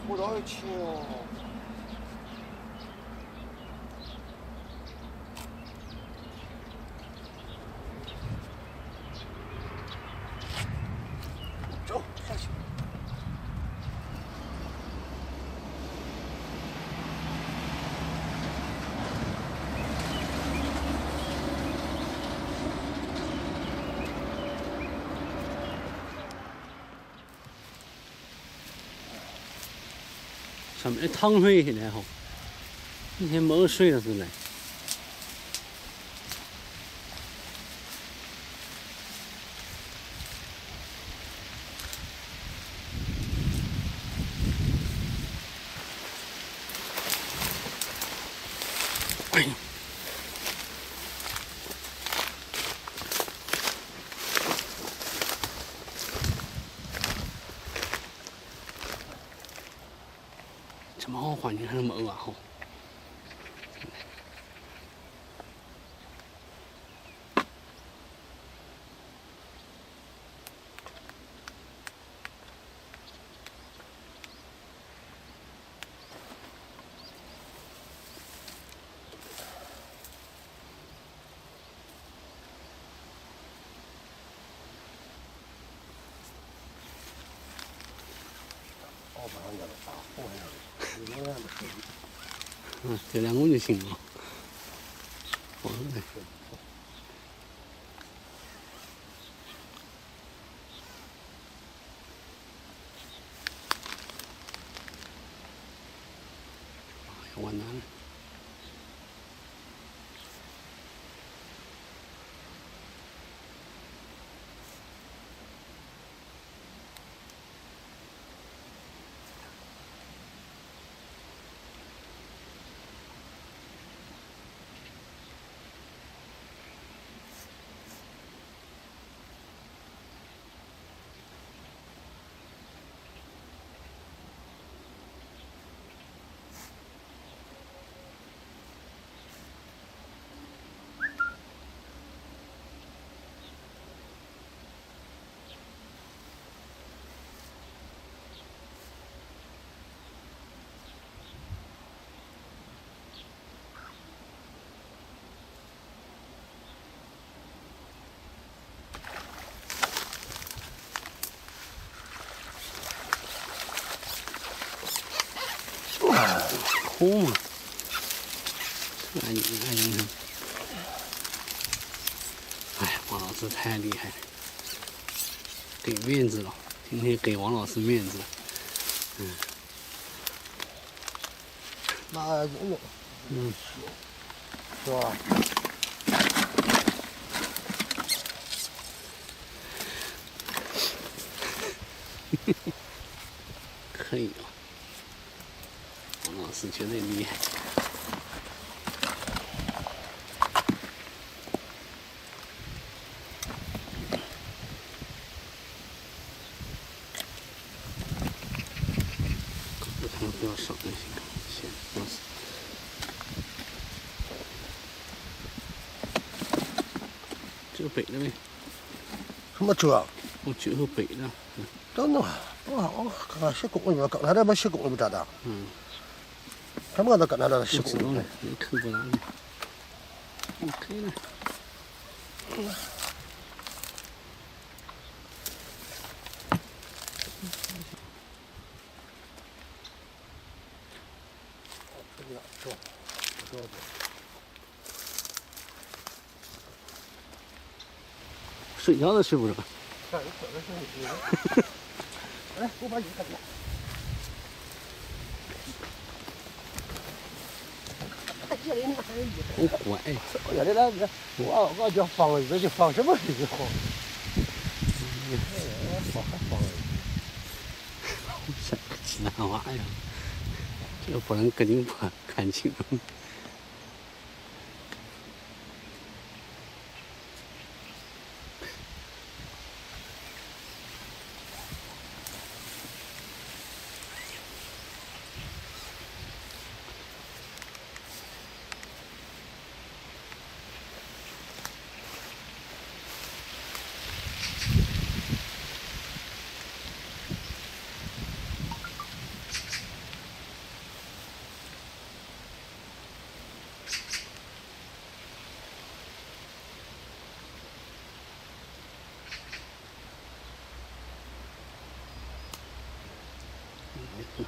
不到一起哦。走，下去。上面淌水现在哈，以前没水了是来。哎呀！这么好环境还是没玩好。这2公就行了。好嘞。完蛋了。哭嘛，哎呀！哎，王老师太厉害了，给面子了，今天给王老师面子。那是吧？可以啊，王老师绝对厉害。不要少就行，行，老师。这个北了没？什么粥啊？我酒后北了。等等，我看看10公里吧，刚才那么10公里不咋的。他们那刚才那10公里。你扣不上。OK 了。睡觉都睡不着。来，我把你干掉。好乖。原来那个，我叫放了，这就放什么就好。放还放了。像个鸡蛋娃呀！这个不能跟你看清楚。的。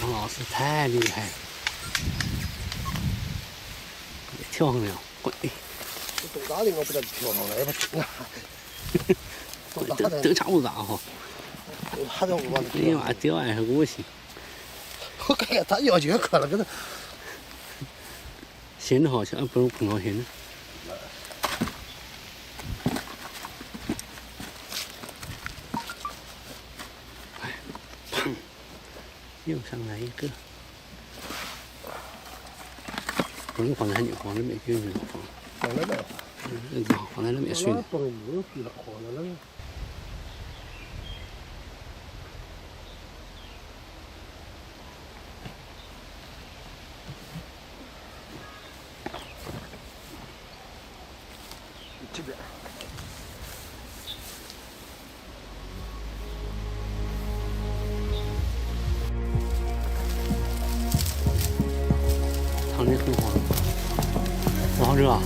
杨老师太厉害了，别跳上了，滚！多大的我不知道跳上来，不行啊！多大的？都差不多大哈。还在我你妈掉还是我行。我看看他要就可了，跟他。新的好像不如碰到新的。砰！又上来一个。不能放在你放那边去，放。放那边。放在那边水。放油去了，放在那。这边。汤的很好，不好吃啊。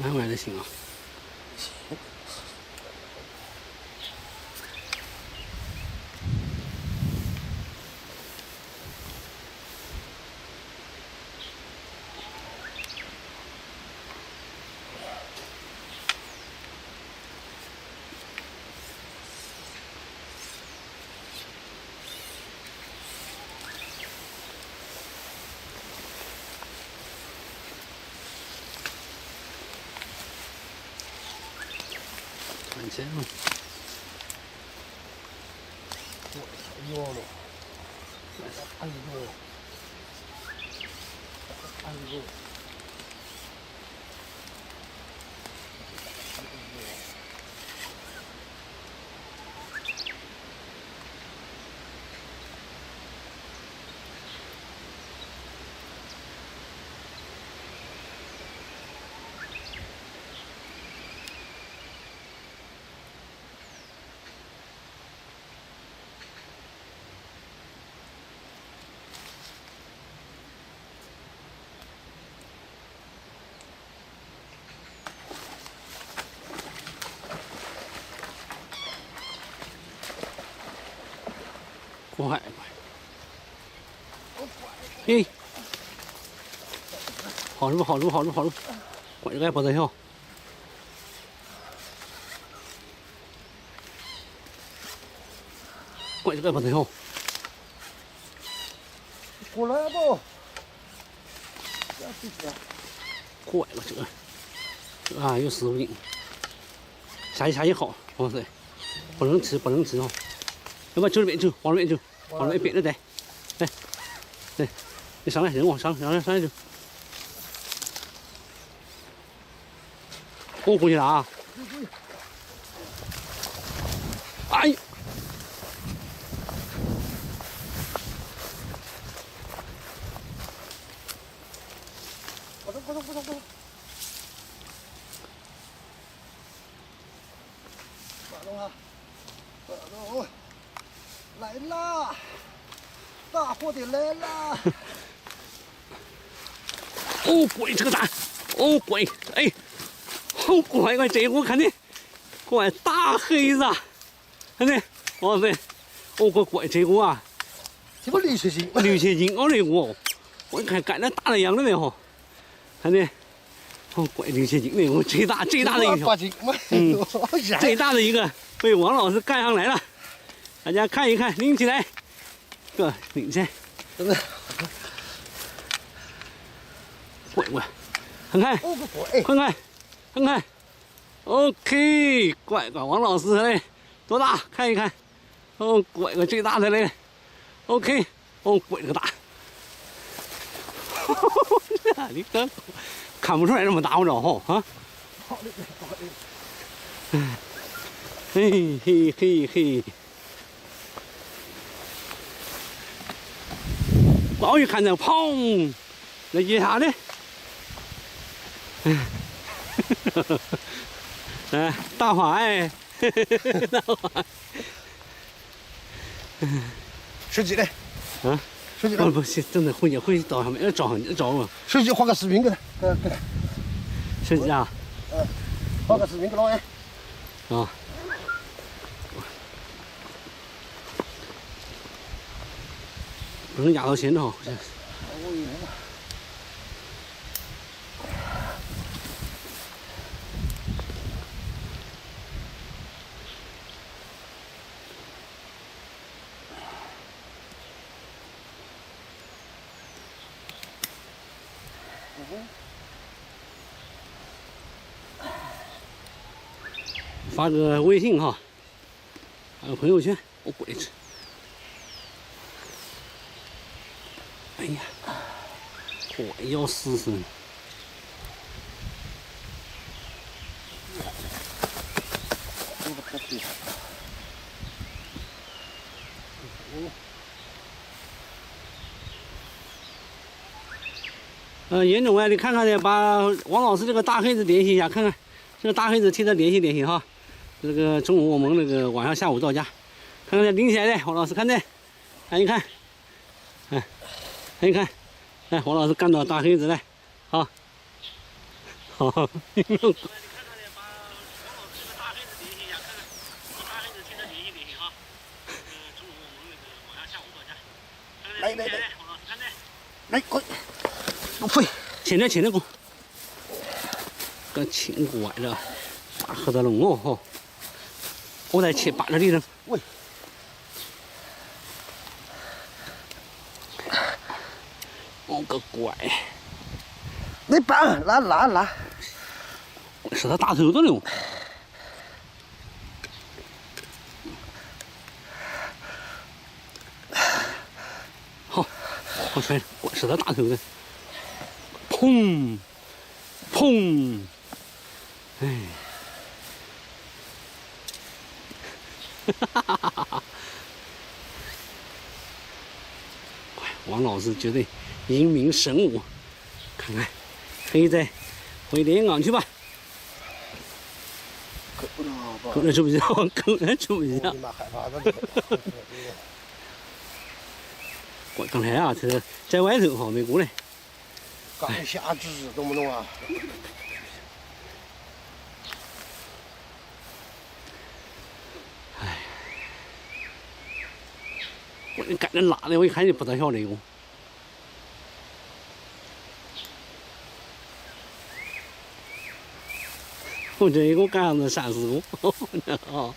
慢慢的行啊。看见了。太热了，太热了，太热了。快！嘿，好住，好住，好住，好住，快点跑得跳，快点跑得跳。过来不？怪了这个啊，有师傅劲。下去好，哇塞，不能吃哦。要不就这边走，往那边走，往那边着带。来，你上来，人往上来走。我过去了啊！哎！快走！来啦！大货得来啦！哦，鬼这个大，哦鬼，哎，好怪这我看的，怪大黑子，看的，哇塞，哦怪这个啊，这个6、7斤，6、7斤，哦那个，我看干的大了样的没哈，看的，哦怪6、7斤那个最大的一条，8斤，最大的一个被王老师干上来了，大家看一看，拎起来，拎起来，真的。怪，看看 ，OK， 怪王老师嘞，多大？看一看，哦，怪个最大的嘞 ，OK， 哦，怪个大，你看不出来这么大我着哈啊，嘿，我一看这砰，那一下的。哎，大华哎，大华，手机嘞？啊，手机不行，真的回去找上面，要找我。手机换个视频给他，给他。手机啊？换个视频给老爷。啊。不能压到线哦。发个微信哈，还有朋友圈，我鬼吃。哎呀，我要死死。严总啊，你看看呢，把王老师这个大黑子联系一下，看看这个大黑子替他联系哈。这个中午我们那个晚上下午到家，看看这拎起来的，王老师看这，看一看，看一看，哎，王老师干到大黑子来，好，好。来，快，不飞，前面过，个轻过来了，大黑子龙哦哈，我再去把这里人，喂，我个乖，你绑，拿，是他大头子了。我全是他大头的，砰，哎，王老师绝对英明神武，看看，可以再回连岗去吧。狗人吃不消，狗人吃不消。我刚才啊，是在外头哈，没过来。刚下肢，懂不懂啊？哎，我这赶着拉的，我一看就不大晓得哟。我这个干啥子闪失误？啊！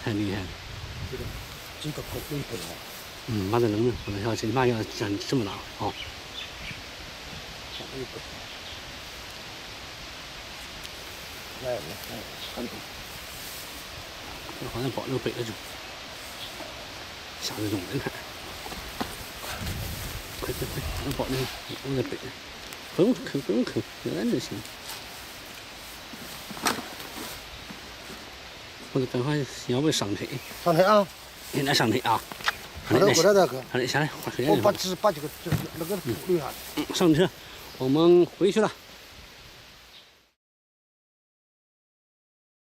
太厉害了。几个狗一本啊，妈的能呢，我要这妈要长这么大哦。一本。来，看懂。这好像保留北了就，下着种人看。快，我保留，我在北。不用啃，有点就行。我赶快要不要上车？上车啊！现在上车啊！过来那个，好嘞，下来，换水我把这个那个留下。上车，我们回去了。